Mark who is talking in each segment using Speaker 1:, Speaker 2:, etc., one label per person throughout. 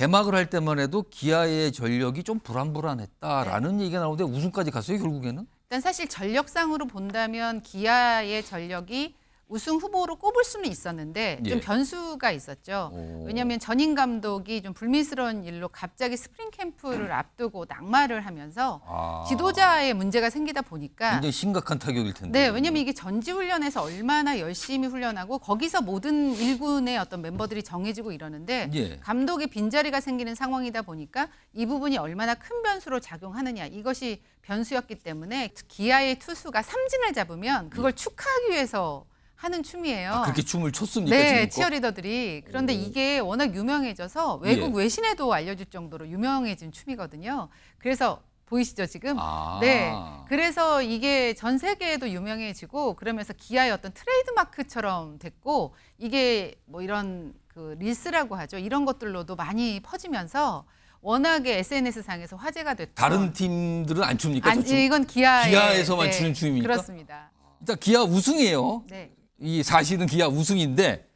Speaker 1: 개막을 할 때만 해도 기아의 전력이 좀 불안불안했다라는 얘기가 나오는데 우승까지 갔어요, 결국에는?
Speaker 2: 일단 사실 전력상으로 본다면 기아의 전력이 우승 후보로 꼽을 수는 있었는데 좀
Speaker 1: 예.
Speaker 2: 변수가 있었죠. 왜냐하면 전임 감독이 좀 불미스러운 일로 갑자기 스프링 캠프를 앞두고 낙마를 하면서 지도자의 문제가 생기다 보니까
Speaker 1: 굉장히 심각한 타격일 텐데.
Speaker 2: 네, 왜냐하면 이게 전지훈련에서 얼마나 열심히 훈련하고 거기서 모든 일군의 어떤 멤버들이 정해지고 이러는데
Speaker 1: 예.
Speaker 2: 감독의 빈자리가 생기는 상황이다 보니까 이 부분이 얼마나 큰 변수로 작용하느냐 이것이 변수였기 때문에 기아의 투수가 삼진을 잡으면 그걸 축하하기 위해서 하는 춤이에요.
Speaker 1: 그렇게 춤을 췄습니까?
Speaker 2: 네,
Speaker 1: 지금껏?
Speaker 2: 치어리더들이. 그런데 이게 워낙 유명해져서 외국 외신에도 알려질 정도로 유명해진 춤이거든요. 그래서 보이시죠 지금? 네. 그래서 이게 전 세계에도 유명해지고 그러면서 기아의 어떤 트레이드 마크처럼 됐고 이게 뭐 이런 그 릴스라고 하죠. 이런 것들로도 많이 퍼지면서 워낙에 SNS상에서 화제가 됐죠.
Speaker 1: 다른 팀들은 안 춥니까? 저 춤?
Speaker 2: 이건 기아에서만
Speaker 1: 추는 춤입니까?
Speaker 2: 그렇습니다.
Speaker 1: 일단 기아 우승이에요.
Speaker 2: 네.
Speaker 1: 이 사실은 기아 우승인데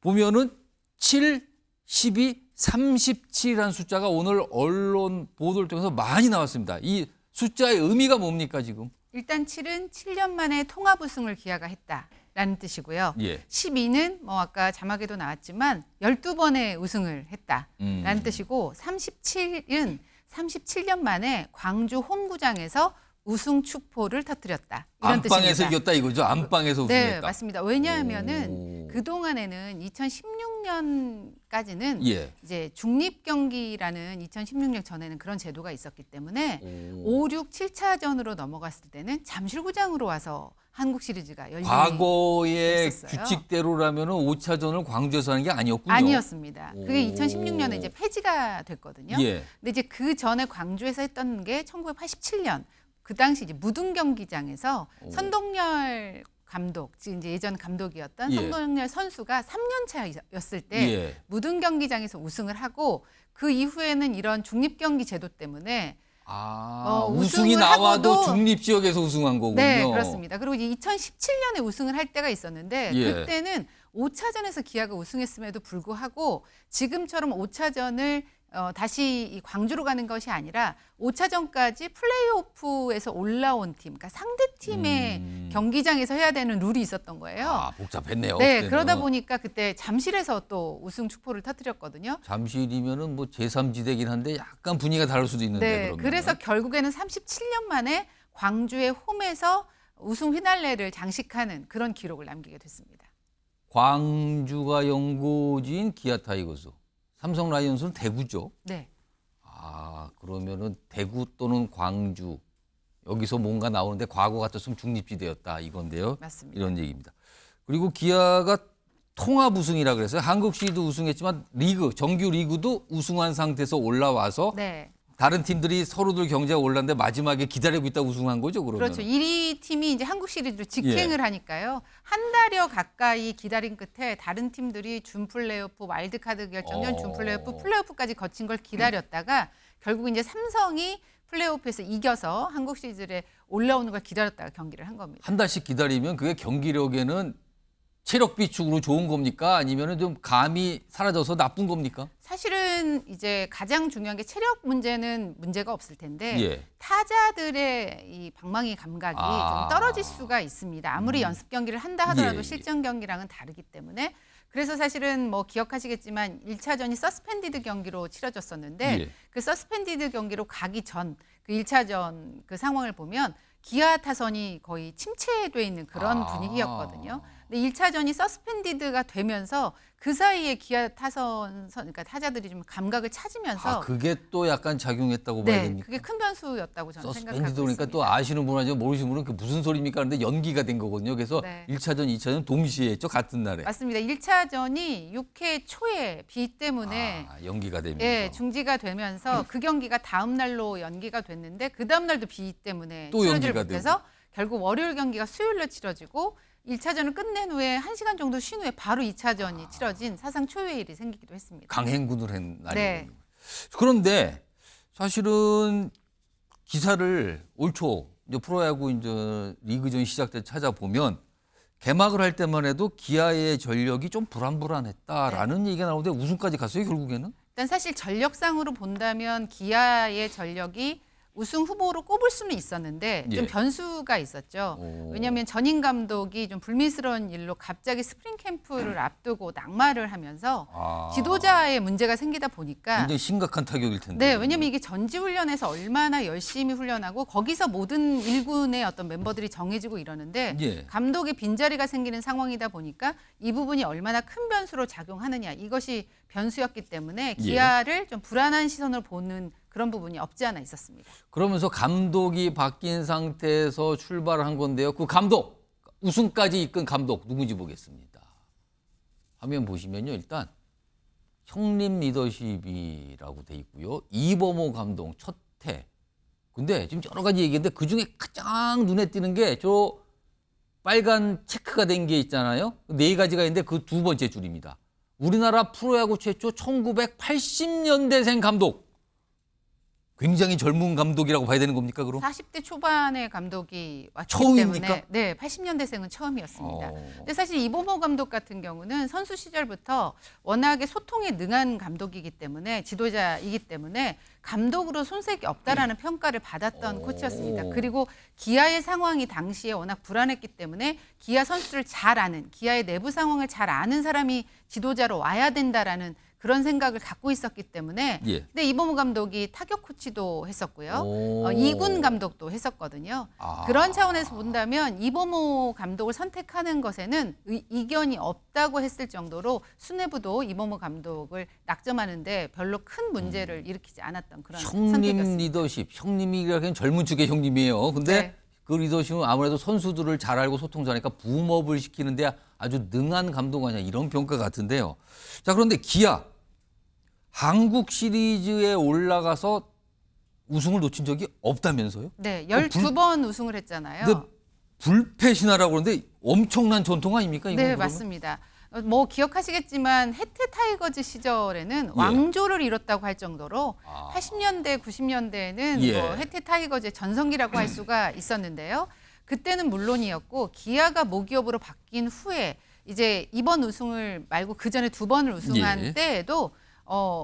Speaker 1: 보면은 7, 12, 37이라는 숫자가 오늘 언론 보도를 통해서 많이 나왔습니다. 이 숫자의 의미가 뭡니까 지금?
Speaker 2: 일단 7은 7년 만에 통합 우승을 기아가 했다라는 뜻이고요.
Speaker 1: 예.
Speaker 2: 12는 뭐 아까 자막에도 나왔지만 12번의 우승을 했다라는 뜻이고 37은 37년 만에 광주 홈구장에서 우승 축포를 터뜨렸다. 이런
Speaker 1: 안방에서
Speaker 2: 뜻입니다.
Speaker 1: 이겼다 이거죠. 안방에서 우승했다.
Speaker 2: 네, 맞습니다. 왜냐하면은 그동안에는 2016년까지는
Speaker 1: 예.
Speaker 2: 이제 중립 경기라는 2016년 전에는 그런 제도가 있었기 때문에 5, 6, 7차전으로 넘어갔을 때는 잠실구장으로 와서 한국 시리즈가 열리는
Speaker 1: 과거의
Speaker 2: 있었어요.
Speaker 1: 규칙대로라면은 5차전을 광주에서 하는 게 아니었군요.
Speaker 2: 아니었습니다. 그게 2016년에 이제 폐지가 됐거든요.
Speaker 1: 예.
Speaker 2: 근데 이제 그 전에 광주에서 했던 게 1987년 그 당시 이제 무등 경기장에서 선동열 감독, 지금 이제 예전 감독이었던
Speaker 1: 예.
Speaker 2: 선동열 선수가 3년 차였을 때
Speaker 1: 예.
Speaker 2: 무등 경기장에서 우승을 하고 그 이후에는 이런 중립 경기 제도 때문에
Speaker 1: 우승이
Speaker 2: 우승을
Speaker 1: 나와도
Speaker 2: 하고도
Speaker 1: 중립 지역에서 우승한 거군요.
Speaker 2: 네, 그렇습니다. 그리고 이제 2017년에 우승을 할 때가 있었는데
Speaker 1: 예.
Speaker 2: 그때는 5차전에서 기아가 우승했음에도 불구하고 지금처럼 5차전을 다시 이 광주로 가는 것이 아니라 5차전까지 플레이오프에서 올라온 팀, 그러니까 상대 팀의 경기장에서 해야 되는 룰이 있었던 거예요.
Speaker 1: 복잡했네요.
Speaker 2: 네,
Speaker 1: 그때는.
Speaker 2: 그러다 보니까 그때 잠실에서 또 우승 축포를 터뜨렸거든요.
Speaker 1: 잠실이면은 뭐 제3지대긴 한데 약간 분위기가 다를 수도 있는데
Speaker 2: 네,
Speaker 1: 그러면.
Speaker 2: 그래서 결국에는 37년 만에 광주의 홈에서 우승 휘날레를 장식하는 그런 기록을 남기게 됐습니다.
Speaker 1: 광주가 연고지인 기아 타이거스, 삼성 라이온스는 대구죠.
Speaker 2: 네.
Speaker 1: 그러면은 대구 또는 광주 여기서 뭔가 나오는데 과거 같았으면 중립지대였다 이건데요.
Speaker 2: 맞습니다.
Speaker 1: 이런 얘기입니다. 그리고 기아가 통합 우승이라 그래서요. 한국 시리즈도 우승했지만 리그 정규 리그도 우승한 상태에서 올라와서
Speaker 2: 네.
Speaker 1: 다른 팀들이 서로들 경제가 올랐는데 마지막에 기다리고 있다 우승한 거죠, 그러면.
Speaker 2: 그렇죠. 1위 팀이 이제 한국 시리즈를 직행을 하니까요. 한 달여 가까이 기다린 끝에 다른 팀들이 준 플레이오프, 와일드카드 결정전, 준 플레이오프, 플레이오프까지 거친 걸 기다렸다가 결국 이제 삼성이 플레이오프에서 이겨서 한국 시리즈에 올라오는 걸 기다렸다가 경기를 한 겁니다.
Speaker 1: 한 달씩 기다리면 그게 경기력에는 체력 비축으로 좋은 겁니까? 아니면 좀 감이 사라져서 나쁜 겁니까?
Speaker 2: 사실은 이제 가장 중요한 게 체력 문제는 문제가 없을 텐데
Speaker 1: 예.
Speaker 2: 타자들의 이 방망이 감각이 좀 떨어질 수가 있습니다. 아무리 연습 경기를 한다 하더라도
Speaker 1: 예.
Speaker 2: 실전 경기랑은 다르기 때문에 그래서 사실은 뭐 기억하시겠지만 1차전이 서스펜디드 경기로 치러졌었는데
Speaker 1: 예.
Speaker 2: 그 서스펜디드 경기로 가기 전 그 1차전 그 상황을 보면 기아 타선이 거의 침체돼 있는 그런 분위기였거든요. 근데 1차전이 서스펜디드가 되면서 그 사이에 기아 그러니까 타자들이 좀 감각을 찾으면서
Speaker 1: 그게 또 약간 작용했다고 봐야
Speaker 2: 네,
Speaker 1: 됩니까?
Speaker 2: 그게 큰 변수였다고 저는 생각하고
Speaker 1: 서스펜디드 그러니까
Speaker 2: 있습니다.
Speaker 1: 또 아시는 분 아니면 모르시는 분은 그 무슨 소리입니까? 그런데 연기가 된 거거든요. 그래서
Speaker 2: 네.
Speaker 1: 1차전, 2차전 동시에 했죠. 같은 날에.
Speaker 2: 맞습니다. 1차전이 6회 초에 비 때문에
Speaker 1: 연기가 되면서.
Speaker 2: 예, 중지가 되면서 그 경기가 다음 날로 연기가 됐는데 그 다음 날도 비 때문에
Speaker 1: 또
Speaker 2: 치러지를
Speaker 1: 연기가
Speaker 2: 못해서 결국 월요일 경기가 수요일로 치러지고 1차전을 끝낸 후에 1시간 정도 쉰 후에 바로 2차전이 치러진 사상 초유의 일이 생기기도 했습니다.
Speaker 1: 강행군을 한 날이에요.
Speaker 2: 네.
Speaker 1: 그런데 사실은 기사를 올 초 이제 프로야구 이제 리그전 시작 때 찾아보면 개막을 할 때만 해도 기아의 전력이 좀 불안불안했다라는 얘기가 나오는데 우승까지 갔어요, 결국에는?
Speaker 2: 일단 사실 전력상으로 본다면 기아의 전력이 우승 후보로 꼽을 수는 있었는데 좀
Speaker 1: 예.
Speaker 2: 변수가 있었죠. 왜냐하면 전임 감독이 좀 불미스러운 일로 갑자기 스프링 캠프를 앞두고 낙마를 하면서 지도자의 문제가 생기다 보니까
Speaker 1: 굉장히 심각한 타격일 텐데.
Speaker 2: 네, 왜냐하면 이게 전지훈련에서 얼마나 열심히 훈련하고 거기서 모든 일군의 어떤 멤버들이 정해지고 이러는데
Speaker 1: 예.
Speaker 2: 감독의 빈자리가 생기는 상황이다 보니까 이 부분이 얼마나 큰 변수로 작용하느냐 이것이 변수였기 때문에 기아를 좀 불안한 시선으로 보는 그런 부분이 없지 않아 있었습니다.
Speaker 1: 그러면서 감독이 바뀐 상태에서 출발을 한 건데요. 그 감독, 우승까지 이끈 감독 누군지 보겠습니다. 화면 보시면요. 일단 형님 리더십이라고 돼 있고요. 이범호 감독 첫 해. 근데 지금 여러 가지 얘기인데 그중에 가장 눈에 띄는 게 저 빨간 체크가 된 게 있잖아요. 네 가지가 있는데 그 두 번째 줄입니다. 우리나라 프로야구 최초 1980년대생 감독. 굉장히 젊은 감독이라고 봐야 되는 겁니까, 그럼?
Speaker 2: 40대 초반의 감독이 왔기
Speaker 1: 처음입니까?
Speaker 2: 때문에 네, 80년대생은 처음이었습니다. 근데 사실 이범호 감독 같은 경우는 선수 시절부터 워낙에 소통에 능한 감독이기 때문에 지도자이기 때문에 감독으로 손색이 없다라는 평가를 받았던 코치였습니다. 그리고 기아의 상황이 당시에 워낙 불안했기 때문에 기아 선수를 잘 아는, 기아의 내부 상황을 잘 아는 사람이 지도자로 와야 된다라는 그런 생각을 갖고 있었기 때문에 근데 이범호 감독이 타격 코치도 했었고요. 2군 감독도 했었거든요. 그런 차원에서 본다면 이범호 감독을 선택하는 것에는 이견이 없다고 했을 정도로 수뇌부도 이범호 감독을 낙점하는데 별로 큰 문제를 일으키지 않았던 그런
Speaker 1: 형님
Speaker 2: 선택이었습니다.
Speaker 1: 리더십. 형님이라기엔 젊은 축의 형님이에요. 근데
Speaker 2: 네.
Speaker 1: 그 리더십은 아무래도 선수들을 잘 알고 소통 잘하니까 붐업을 시키는데 아주 능한 감독 아니야 이런 평가 같은데요. 자, 그런데 기아 한국 시리즈에 올라가서 우승을 놓친 적이 없다면서요?
Speaker 2: 네, 12번 우승을 했잖아요.
Speaker 1: 근데 불패 신화라고 그러는데 엄청난 전통 아닙니까? 이건
Speaker 2: 네,
Speaker 1: 그러면?
Speaker 2: 맞습니다. 뭐 기억하시겠지만 해태 타이거즈 시절에는 왕조를 이뤘다고 할 정도로 80년대, 90년대에는 뭐 해태 타이거즈의 전성기라고 할 수가 있었는데요. 그때는 물론이었고 기아가 모기업으로 바뀐 후에 이제 이번 우승을 말고 그 전에 두 번을 우승한 때에도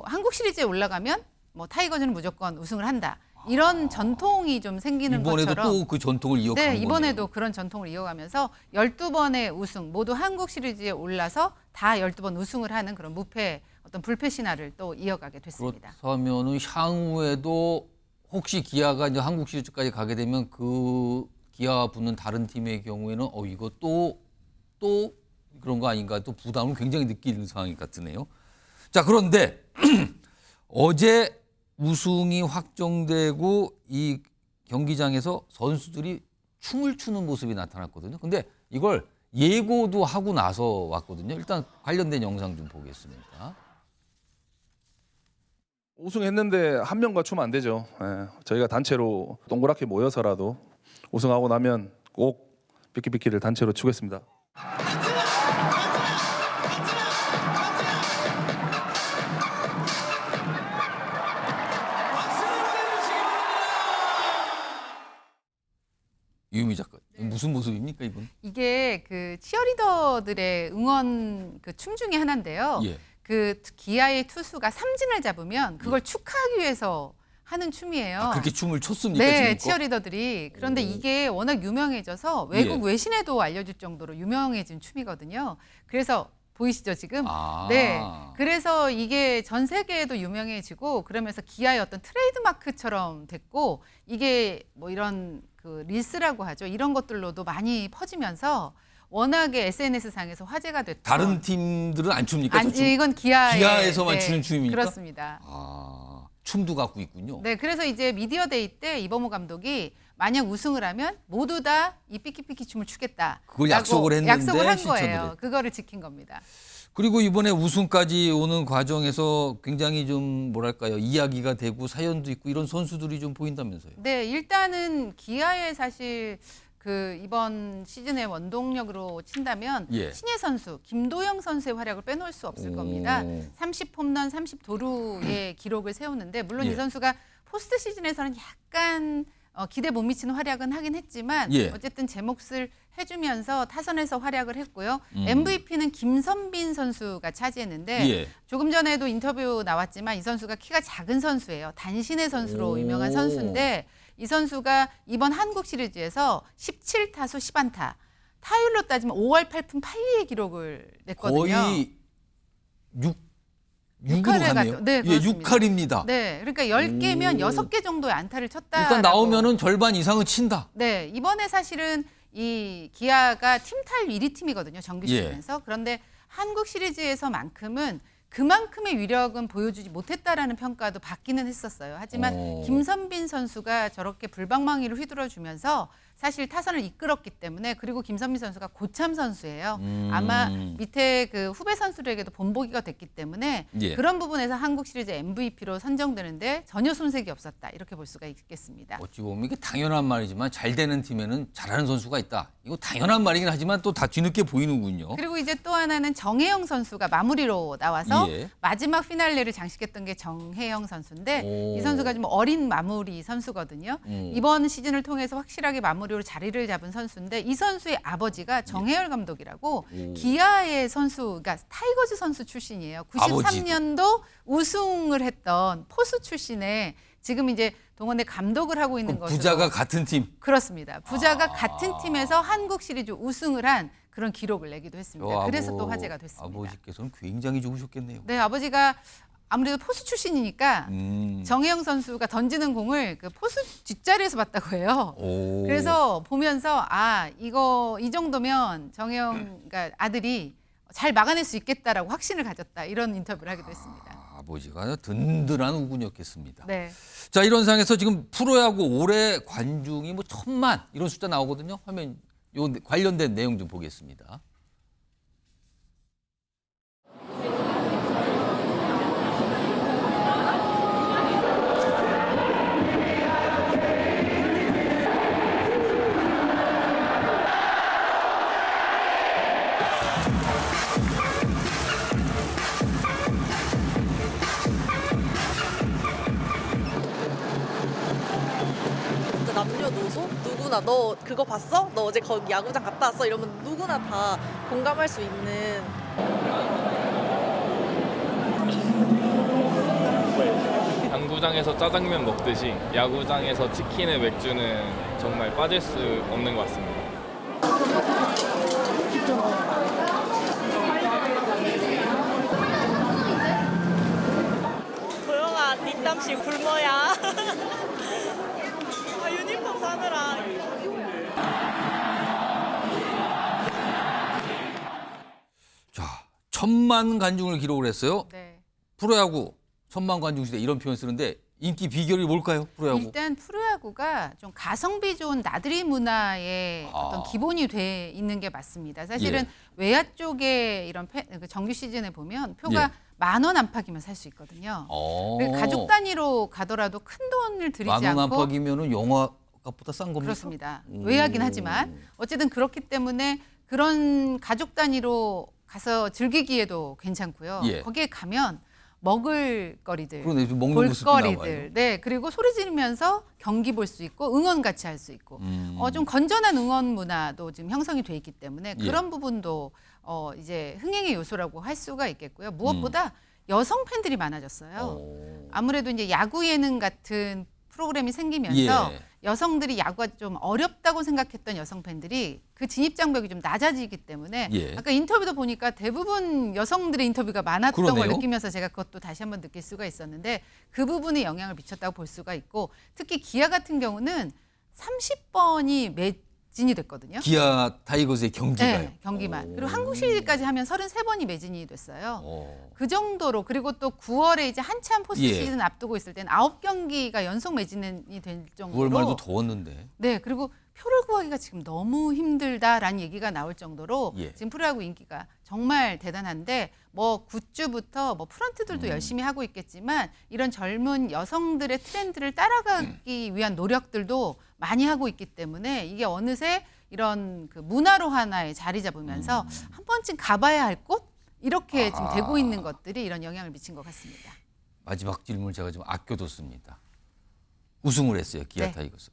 Speaker 2: 한국 시리즈에 올라가면 뭐 타이거즈는 무조건 우승을 한다. 이런 전통이 좀 생기는
Speaker 1: 이번에도
Speaker 2: 것처럼
Speaker 1: 또 그 전통을 이어간
Speaker 2: 네,
Speaker 1: 거네요.
Speaker 2: 이번에도 그런 전통을 이어가면서 12번의 우승 모두 한국 시리즈에 올라서 다 12번 우승을 하는 그런 무패 어떤 불패 신화를 또 이어가게 됐습니다.
Speaker 1: 그렇다면은 향후에도 혹시 기아가 이제 한국 시리즈까지 가게 되면 그 기아와 붙는 다른 팀의 경우에는 이거 또 그런 거 아닌가 또 부담을 굉장히 느끼는 상황이 같으네요. 자, 그런데 어제 우승이 확정되고 이 경기장에서 선수들이 춤을 추는 모습이 나타났거든요. 근데 이걸 예고도 하고 나서 왔거든요. 일단 관련된 영상 좀 보겠습니다.
Speaker 3: 우승했는데 한 명과 추면 안 되죠. 저희가 단체로 동그랗게 모여서라도 우승하고 나면 꼭 삐끼삐끼를 단체로 추겠습니다.
Speaker 1: 유미 작가 무슨 모습입니까 이분?
Speaker 2: 이게 그 치어리더들의 응원 그 춤 중에 하나인데요. 그 기아의 투수가 삼진을 잡으면 그걸 축하하기 위해서 하는 춤이에요.
Speaker 1: 그렇게 춤을 췄습니까?
Speaker 2: 네,
Speaker 1: 지금껏?
Speaker 2: 치어리더들이. 그런데 이게 워낙 유명해져서 외국 외신에도 알려질 정도로 유명해진 춤이거든요. 그래서 보이시죠 지금? 네. 그래서 이게 전 세계에도 유명해지고 그러면서 기아의 어떤 트레이드 마크처럼 됐고 이게 뭐 이런 그 릴스라고 하죠. 이런 것들로도 많이 퍼지면서 워낙에 SNS 상에서 화제가 됐던.
Speaker 1: 다른 팀들은 안 춥니까?
Speaker 2: 아니, 이건
Speaker 1: 기아에서만 추는 춤입니까?
Speaker 2: 그렇습니다.
Speaker 1: 춤도 갖고 있군요.
Speaker 2: 네, 그래서 이제 미디어데이 때 이범호 감독이 만약 우승을 하면 모두 다 이 삐끼삐끼 춤을 추겠다.
Speaker 1: 그걸 약속을 했는데
Speaker 2: 약속을 한
Speaker 1: 실천을
Speaker 2: 거예요.
Speaker 1: 했.
Speaker 2: 그거를 지킨 겁니다.
Speaker 1: 그리고 이번에 우승까지 오는 과정에서 굉장히 좀 뭐랄까요 이야기가 되고 사연도 있고 이런 선수들이 좀 보인다면서요.
Speaker 2: 네, 일단은 기아의 사실 그 이번 시즌의 원동력으로 친다면 신예 선수 김도영 선수의 활약을 빼놓을 수 없을 겁니다. 30홈런 30도루의 기록을 세우는데 물론 이 선수가 포스트 시즌에서는 약간 기대 못 미치는 활약은 하긴 했지만
Speaker 1: 예.
Speaker 2: 어쨌든 제 몫을 해주면서 타선에서 활약을 했고요. MVP는 김선빈 선수가 차지했는데
Speaker 1: 예.
Speaker 2: 조금 전에도 인터뷰 나왔지만 이 선수가 키가 작은 선수예요. 단신의 선수로
Speaker 1: 오.
Speaker 2: 유명한 선수인데 이 선수가 이번 한국 시리즈에서 17타수 10안타, 타율로 따지면 5할 8푼 8리의 기록을 냈거든요.
Speaker 1: 거의 6으로
Speaker 2: 육할을
Speaker 1: 가네요.
Speaker 2: 갔죠. 네,
Speaker 1: 예,
Speaker 2: 그렇습니다.
Speaker 1: 6할입니다.
Speaker 2: 네, 그러니까 10개면 6개 정도의 안타를 쳤다.
Speaker 1: 일단 나오면은 절반 이상은 친다.
Speaker 2: 네, 이번에 사실은 이 기아가 팀탈 1위 팀이거든요. 정규
Speaker 1: 예.
Speaker 2: 시즌에서. 그런데 한국 시리즈에서만큼은 그만큼의 위력은 보여주지 못했다라는 평가도 받기는 했었어요. 하지만 김선빈 선수가 저렇게 불방망이를 휘둘러주면서 사실 타선을 이끌었기 때문에, 그리고 김선빈 선수가 고참 선수예요. 아마 밑에 그 후배 선수들에게도 본보기가 됐기 때문에
Speaker 1: 예.
Speaker 2: 그런 부분에서 한국 시리즈 MVP로 선정되는데 전혀 손색이 없었다, 이렇게 볼 수가 있겠습니다.
Speaker 1: 어찌 보면 이게 당연한 말이지만 잘 되는 팀에는 잘하는 선수가 있다. 이거 당연한 말이긴 하지만 또 다 뒤늦게 보이는군요.
Speaker 2: 그리고 이제 또 하나는 정혜영 선수가 마무리로 나와서
Speaker 1: 예.
Speaker 2: 마지막 피날레를 장식했던 게 정혜영 선수인데
Speaker 1: 오.
Speaker 2: 이 선수가 좀 어린 마무리 선수거든요. 이번 시즌을 통해서 확실하게 마무리로 자리를 잡은 선수인데 이 선수의 아버지가 정혜열 감독이라고 기아의 선수, 그러니까 타이거즈 선수 출신이에요. 93년도 우승을 했던 포수 출신의 지금 이제 동원의 감독을 하고 있는 것으로.
Speaker 1: 부자가 같은 팀.
Speaker 2: 그렇습니다. 부자가 같은 팀에서 한국 시리즈 우승을 한 그런 기록을 내기도 했습니다. 그래서 또 화제가 됐습니다.
Speaker 1: 아버지께서는 굉장히 좋으셨겠네요.
Speaker 2: 네, 아버지가 아무래도 포수 출신이니까 정혜영 선수가 던지는 공을 그 포수 뒷자리에서 봤다고 해요.
Speaker 1: 오.
Speaker 2: 그래서 보면서 이 정도면 정혜영 그러니까 아들이 잘 막아낼 수 있겠다라고 확신을 가졌다, 이런 인터뷰를 하기도 했습니다.
Speaker 1: 아버지가 든든한 우군이었겠습니다.
Speaker 2: 네.
Speaker 1: 자, 이런 상황에서 지금 프로야구 올해 관중이 뭐 1000만 이런 숫자 나오거든요. 화면 요 관련된 내용 좀 보겠습니다.
Speaker 4: 남녀노소 누구나 너 그거 봤어? 너 어제 거기 야구장 갔다 왔어? 이러면 누구나 다 공감할 수 있는.
Speaker 5: 당구장에서 짜장면 먹듯이 야구장에서 치킨에 맥주는 정말 빠질 수 없는 것 같습니다.
Speaker 4: 도영아 뒷담시 굶어야. 유니폼 사느라.
Speaker 1: 자, 1000만 관중을 기록을 했어요.
Speaker 2: 네.
Speaker 1: 프로야구 1000만 관중 시대 이런 표현 쓰는데 인기 비결이 뭘까요? 프로야구.
Speaker 2: 일단 프로야구가 좀 가성비 좋은 나들이 문화의 어떤 기본이 돼 있는 게 맞습니다. 사실은
Speaker 1: 예.
Speaker 2: 외야 쪽에 이런 정규 시즌에 보면 표가 10,000원 안팎이면 살 수 있거든요. 그러니까 가족 단위로 가더라도 큰 돈을 들이지
Speaker 1: 10,000원
Speaker 2: 않고.
Speaker 1: 안팎이면은 영화 값보다 싼 겁니까?
Speaker 2: 그렇습니다. 외야긴 하지만 어쨌든 그렇기 때문에 그런 가족 단위로 가서 즐기기에도 괜찮고요.
Speaker 1: 예.
Speaker 2: 거기에 가면 먹을 거리들,
Speaker 1: 그러네, 좀 먹는 모습이 나와요.
Speaker 2: 볼거리들, 네, 그리고 소리 지르면서 경기 볼 수 있고 응원 같이 할 수 있고, 좀 건전한 응원 문화도 지금 형성이 돼 있기 때문에
Speaker 1: 예.
Speaker 2: 그런 부분도 이제 흥행의 요소라고 할 수가 있겠고요. 무엇보다 여성 팬들이 많아졌어요. 아무래도 이제 야구 예능 같은 프로그램이 생기면서
Speaker 1: 예.
Speaker 2: 여성들이 야구가 좀 어렵다고 생각했던 여성 팬들이 그 진입 장벽이 좀 낮아지기 때문에
Speaker 1: 예.
Speaker 2: 아까 인터뷰도 보니까 대부분 여성들의 인터뷰가 많았던 걸
Speaker 1: 그러네요.
Speaker 2: 느끼면서 제가 그것도 다시 한번 느낄 수가 있었는데 그 부분에 영향을 미쳤다고 볼 수가 있고, 특히 기아 같은 경우는 30번이 매진이 됐거든요.
Speaker 1: 기아 타이거즈의 경기가요.
Speaker 2: 네, 경기만. 그리고 한국 시리즈까지 하면 33번이 매진이 됐어요. 그 정도로. 그리고 또 9월에 이제 한참 포스트
Speaker 1: 예.
Speaker 2: 시즌 앞두고 있을 때는 9경기가 연속 매진이 될
Speaker 1: 9월
Speaker 2: 정도로.
Speaker 1: 말도 더웠는데.
Speaker 2: 네, 그리고 표를 구하기가 지금 너무 힘들다라는 얘기가 나올 정도로
Speaker 1: 예.
Speaker 2: 지금 프로야구 인기가 정말 대단한데, 뭐 굿즈부터 뭐 프런트들도 열심히 하고 있겠지만 이런 젊은 여성들의 트렌드를 따라가기 위한 노력들도 많이 하고 있기 때문에 이게 어느새 이런 그 문화로 하나에 자리 잡으면서 한 번쯤 가봐야 할 곳, 이렇게 지금 되고 있는 것들이 이런 영향을 미친 것 같습니다.
Speaker 1: 마지막 질문 제가 좀 아껴뒀습니다. 우승을 했어요, 기아
Speaker 2: 네.
Speaker 1: 타이거즈.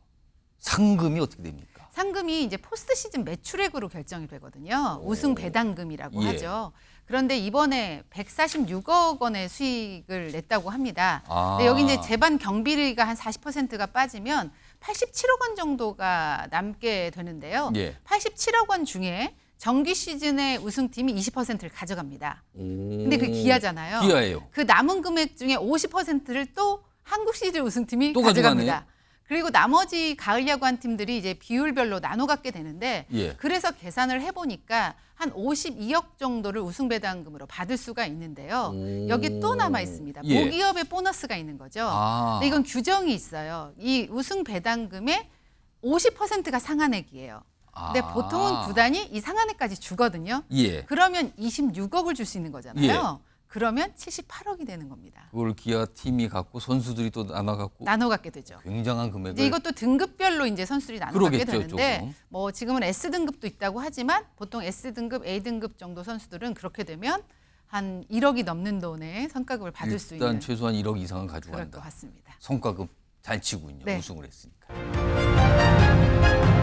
Speaker 1: 상금이 어떻게 됩니까?
Speaker 2: 상금이 이제 포스트 시즌 매출액으로 결정이 되거든요. 우승 배당금이라고
Speaker 1: 예.
Speaker 2: 하죠. 그런데 이번에 146억 원의 수익을 냈다고 합니다.
Speaker 1: 아.
Speaker 2: 근데 여기 이제 재반 경비가 한 40%가 빠지면 87억 원 정도가 남게 되는데요.
Speaker 1: 예.
Speaker 2: 87억 원 중에 정규 시즌의 우승팀이 20%를 가져갑니다. 근데 그 기아잖아요.
Speaker 1: 기아예요.
Speaker 2: 그 남은 금액 중에 50%를 또 한국 시리즈 우승팀이
Speaker 1: 또
Speaker 2: 가져갑니다.
Speaker 1: 가져가네요?
Speaker 2: 그리고 나머지 가을 야구한 팀들이 이제 비율별로 나눠 갖게 되는데
Speaker 1: 예.
Speaker 2: 그래서 계산을 해보니까 한 52억 정도를 우승 배당금으로 받을 수가 있는데요.
Speaker 1: 오.
Speaker 2: 여기 또 남아 있습니다.
Speaker 1: 예.
Speaker 2: 모기업의 보너스가 있는 거죠.
Speaker 1: 아.
Speaker 2: 근데 이건 규정이 있어요. 이 우승 배당금의 50%가 상한액이에요. 근데
Speaker 1: 아.
Speaker 2: 보통은 구단이 이 상한액까지 주거든요.
Speaker 1: 예.
Speaker 2: 그러면 26억을 줄 수 있는 거잖아요. 그러면 78억이 되는 겁니다.
Speaker 1: 그걸 기아 팀이 갖고 선수들이 또 나눠 갖고
Speaker 2: 나눠 갖게 되죠.
Speaker 1: 굉장한 금액을
Speaker 2: 이제 이것도 등급별로 이제 선수들이 나눠 갖게
Speaker 1: 그러겠죠,
Speaker 2: 되는데
Speaker 1: 조금.
Speaker 2: 뭐 지금은 S 등급도 있다고 하지만 보통 S 등급, A 등급 정도 선수들은 그렇게 되면 한 1억이 넘는 돈의 성과급을 받을 수
Speaker 1: 일단
Speaker 2: 있는
Speaker 1: 최소한 1억 이상은
Speaker 2: 그럴 것
Speaker 1: 가져간다.
Speaker 2: 같습니다.
Speaker 1: 성과급 잘 치군요.
Speaker 2: 네.
Speaker 1: 우승을 했으니까.